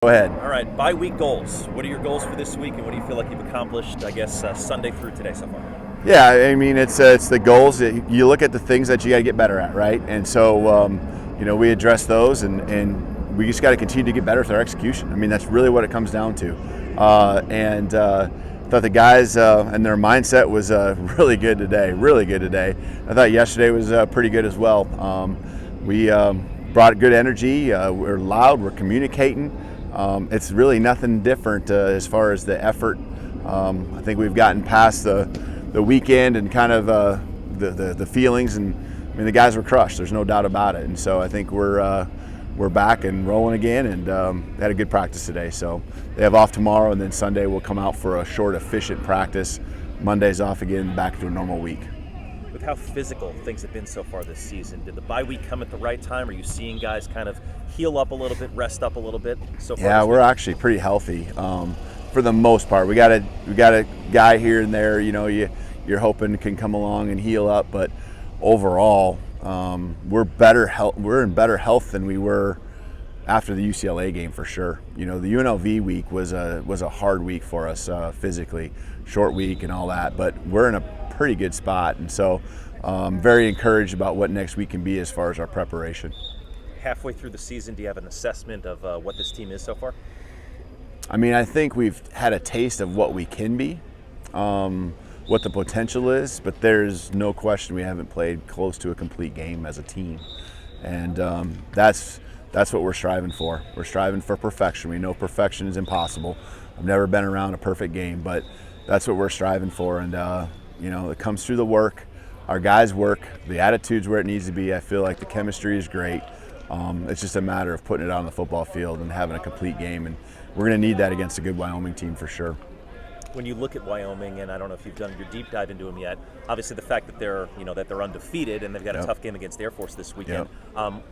Go ahead. All right, bye week goals. What are your goals for this week, and what do you feel like you've accomplished, I guess, Sunday through today so far? Yeah, I mean, it's the goals. You look at the things that you got to get better at, right? And so, we address those, and we just got to continue to get better with our execution. I mean, that's really what it comes down to. Thought the guys and their mindset was really good today. Really good today. I thought yesterday was pretty good as well. We brought good energy. We're loud. We're communicating. It's really nothing different as far as the effort. I think we've gotten past the weekend and kind of the feelings, and I mean the guys were crushed. There's no doubt about it. And so I think we're back and rolling again, and they had a good practice today. So they have off tomorrow, and then Sunday we'll come out for a short, efficient practice. Monday's off again, back to a normal week. With how physical things have been so far this season, did the bye week come at the right time? Are you seeing guys kind of heal up a little bit, rest up a little bit so far? Yeah, we're actually pretty healthy for the most part. We got a guy here and there, you're hoping can come along and heal up, but overall, we're in better health than we were after the UCLA game for sure. The UNLV week was a hard week for us physically, short week and all that, but we're in a pretty good spot, and so very encouraged about what next week can be as far as our preparation. Halfway through the season, do you have an assessment of what this team is so far? I mean, I think we've had a taste of what we can be, what the potential is, but there's no question we haven't played close to a complete game as a team, and that's what we're striving for. We're striving for perfection. We know perfection is impossible. I've never been around a perfect game, but that's what we're striving for, and it comes through the work. Our guys work. The attitude's where it needs to be. I feel like the chemistry is great. It's just a matter of putting it on the football field and having a complete game, and we're going to need that against a good Wyoming team for sure. When you look at Wyoming, and I don't know if you've done your deep dive into them yet, obviously the fact that they're undefeated and they've got a tough game against Air Force this weekend.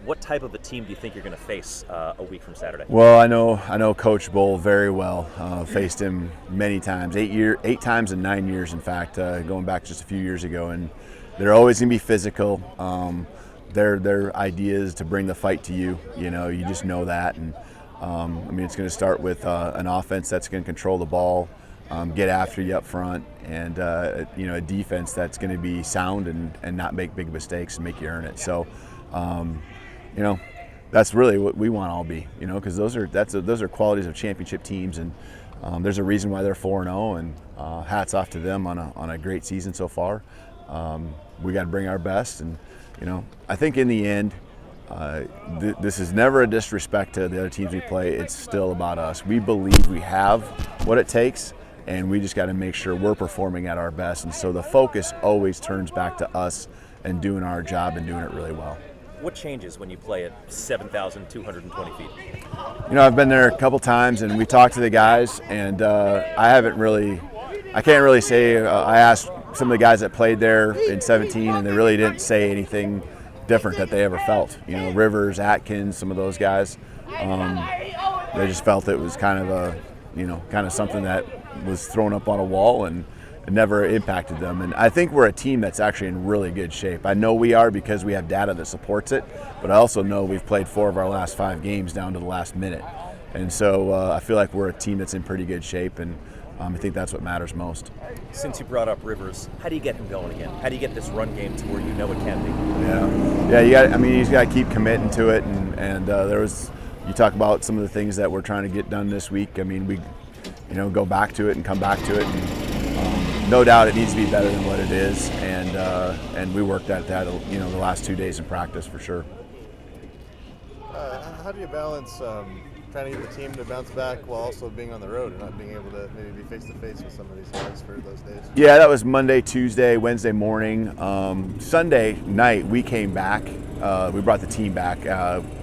What type of a team do you think you're going to face a week from Saturday? Well, I know Coach Bull very well. Faced him many times, 8 times in 9 years, in fact, going back just a few years ago, and they're always going to be physical. Their idea is to bring the fight to you. You just know that, and it's going to start with an offense that's going to control the ball. Get after you up front, and a defense that's going to be sound and not make big mistakes and make you earn it. So, that's really what we want to all be. Because those are qualities of championship teams, and there's a reason why they're 4-0. And hats off to them on a great season so far. We got to bring our best, and I think in the end, this is never a disrespect to the other teams we play. It's still about us. We believe we have what it takes, and we just got to make sure we're performing at our best. And so the focus always turns back to us and doing our job and doing it really well. What changes when you play at 7,220 feet? I've been there a couple times, and we talked to the guys, and I can't really say. I asked some of the guys that played there in 17, and they really didn't say anything different that they ever felt. Rivers, Atkins, some of those guys, they just felt it was kind of something that was thrown up on a wall, and it never impacted them. And I think we're a team that's actually in really good shape. I know we are because we have data that supports it, but I also know we've played 4 of our last 5 games down to the last minute. And so I feel like we're a team that's in pretty good shape, and I think that's what matters most. Since you brought up Rivers, how do you get him going again? How do you get this run game to where it can be? Yeah. He's got to keep committing to it, and you talk about some of the things that we're trying to get done this week. We go back to it and come back to it, and no doubt it needs to be better than what it is, and we worked at that the last 2 days in practice for sure. How do you balance trying to get the team to bounce back while also being on the road and not being able to maybe be face-to-face with some of these guys for those days? Yeah, that was Monday, Tuesday, Wednesday morning. Sunday night, we came back. We brought the team back,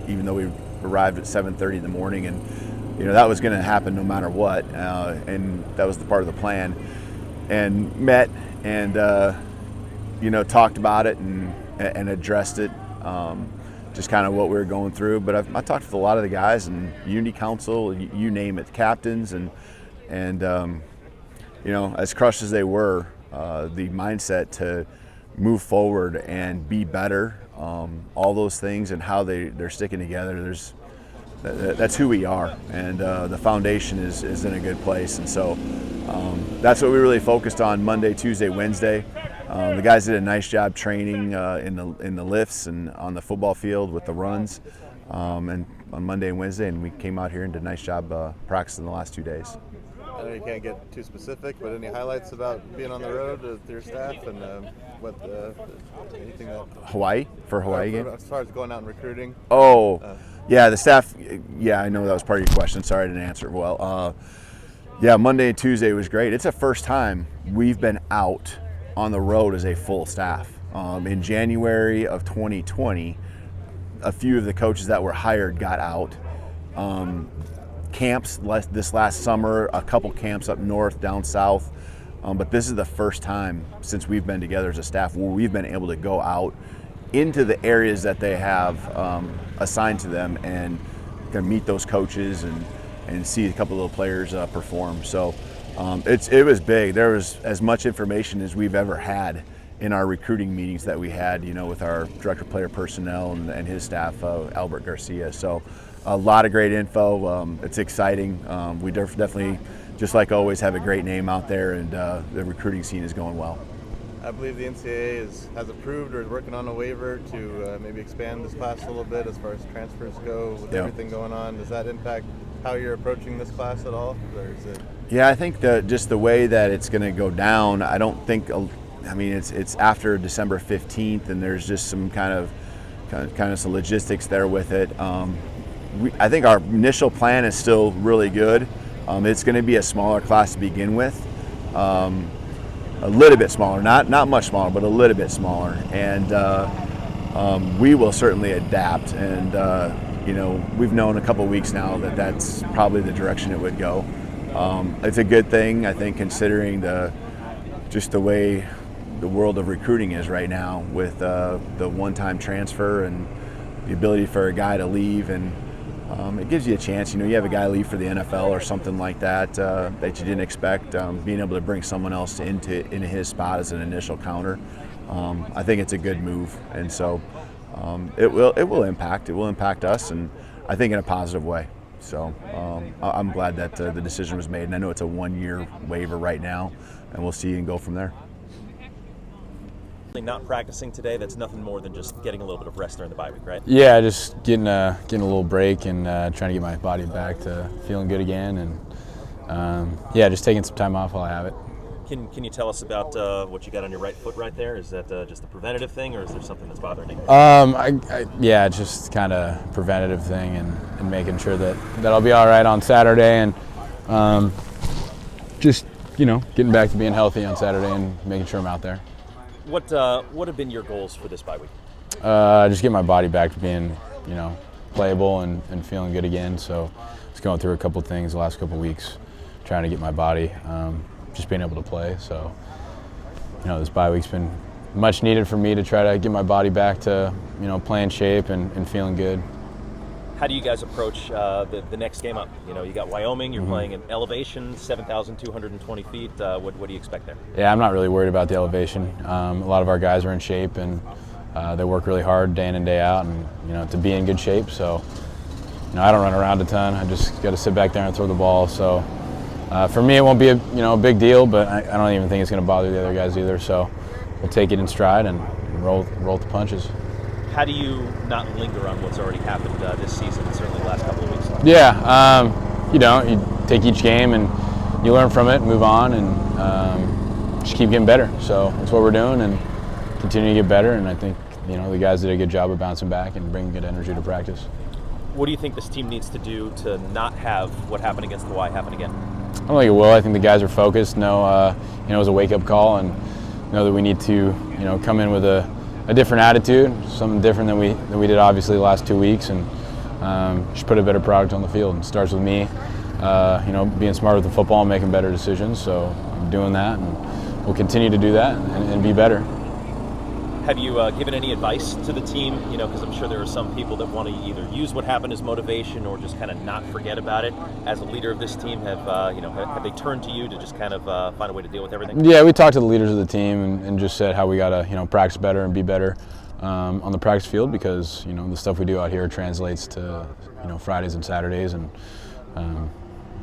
even though we arrived at 7:30 in the morning, and that was going to happen no matter what, and that was the part of the plan. And met and talked about it and addressed it. Just kind of what we were going through, but I talked with a lot of the guys and Unity Council, you name it, captains, and as crushed as they were, the mindset to move forward and be better, all those things, and how they're sticking together. that's who we are, and the foundation is in a good place. And so that's what we really focused on Monday, Tuesday, Wednesday. The guys did a nice job training in the lifts and on the football field with the runs, and on Monday and Wednesday, and we came out here and did a nice job practicing the last 2 days. I know you can't get too specific, but any highlights about being on the road with your staff and anything that Hawaii game? as far as going out and recruiting? Yeah, the staff. Yeah, I know that was part of your question. Sorry I didn't answer it well. Yeah, Monday and Tuesday was great. It's the first time we've been out on the road as a full staff. In January of 2020, a few of the coaches that were hired got out. Camps this last summer, a couple camps up north, down south, but this is the first time since we've been together as a staff where we've been able to go out into the areas that they have assigned to them and kind of meet those coaches and see a couple of the players perform. So it was big. There was as much information as we've ever had in our recruiting meetings that we had, with our director of player personnel and his staff, Albert Garcia. So a lot of great info. It's exciting. We definitely, just like always, have a great name out there, and the recruiting scene is going well. I believe the NCAA has approved or is working on a waiver to maybe expand this class a little bit as far as transfers go with everything going on. Does that impact how you're approaching this class at all? Or is it? Yeah, I think just the way that it's going to go down, I don't think. It's after December 15th, and there's just some kind of some logistics there with it. I think our initial plan is still really good. It's going to be a smaller class to begin with, a little bit smaller, not much smaller, but a little bit smaller, and we will certainly adapt. And we've known a couple weeks now that that's probably the direction it would go. It's a good thing, I think, considering just the way the world of recruiting is right now, with the one-time transfer and the ability for a guy to leave, and it gives you a chance. You have a guy leave for the NFL or something like that that you didn't expect. Being able to bring someone else into his spot as an initial counter, I think it's a good move, and so it will impact us, and I think in a positive way. So I'm glad that the decision was made, and I know it's a 1-year waiver right now, and we'll see and go from there. Not practicing today, that's nothing more than just getting a little bit of rest during the bye week, right? Yeah, just getting a little break and trying to get my body back to feeling good again, and just taking some time off while I have it. Can you tell us about what you got on your right foot right there? Is that just a preventative thing, or is there something that's bothering you? Just kind of preventative thing, and making sure that I'll be all right on Saturday, and just getting back to being healthy on Saturday and making sure I'm out there. What have been your goals for this bye week? Just get my body back to being, playable and feeling good again. So just going through a couple things the last couple weeks, trying to get my body just being able to play. So, this bye week's been much needed for me to try to get my body back to, playing shape and feeling good. How do you guys approach the next game up? You got Wyoming, you're playing in elevation, 7,220 feet. What do you expect there? Yeah, I'm not really worried about the elevation. A lot of our guys are in shape, and they work really hard day in and day out, and to be in good shape. So, I don't run around a ton. I just got to sit back there and throw the ball. So, for me, it won't be a big deal, but I don't even think it's going to bother the other guys either. So, we'll take it in stride and roll the punches. How do you not linger on what's already happened this season, and certainly the last couple of weeks? Yeah, you take each game and you learn from it, move on, and just keep getting better. So that's what we're doing, and continue to get better. And I think the guys did a good job of bouncing back and bringing good energy to practice. What do you think this team needs to do to not have what happened against Hawaii happen again? I don't think it will. I think the guys are focused. Know it was a wake-up call, and know that we need to come in with a different attitude, something different than we did obviously the last 2 weeks, and just put a better product on the field. It starts with me, being smart with the football and making better decisions. So I'm doing that, and we'll continue to do that and be better. Have you given any advice to the team? Because I'm sure there are some people that want to either use what happened as motivation or just kind of not forget about it. As a leader of this team, have they turned to you to just kind of find a way to deal with everything? Yeah, we talked to the leaders of the team and just said how we got to practice better and be better. on the practice field, because the stuff we do out here translates to Fridays and Saturdays, and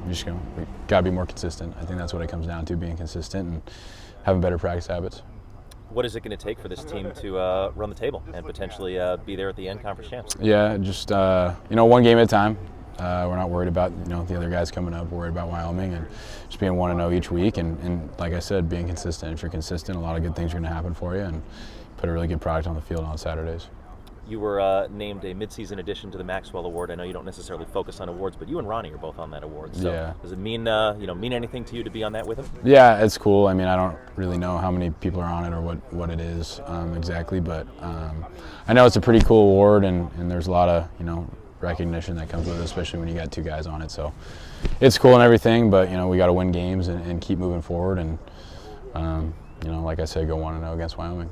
we gotta be more consistent. I think that's what it comes down to, being consistent and having better practice habits. What is it going to take for this team to run the table and potentially be there at the end, conference champs? Yeah, just one game at a time. We're not worried about the other guys coming up. We're worried about Wyoming and just being 1-0 each week. And like I said, being consistent. If you're consistent, a lot of good things are going to happen for you, and put a really good product on the field on Saturdays. You were named a midseason addition to the Maxwell Award. I know you don't necessarily focus on awards, but you and Ronnie are both on that award. So yeah. Does it mean mean anything to you to be on that with him? Yeah, it's cool. I mean, I don't really know how many people are on it or what it is exactly, but I know it's a pretty cool award, and there's a lot of recognition that comes with it, especially when you got two guys on it. So it's cool and everything, but we got to win games and keep moving forward, and like I said, go 1-0 against Wyoming.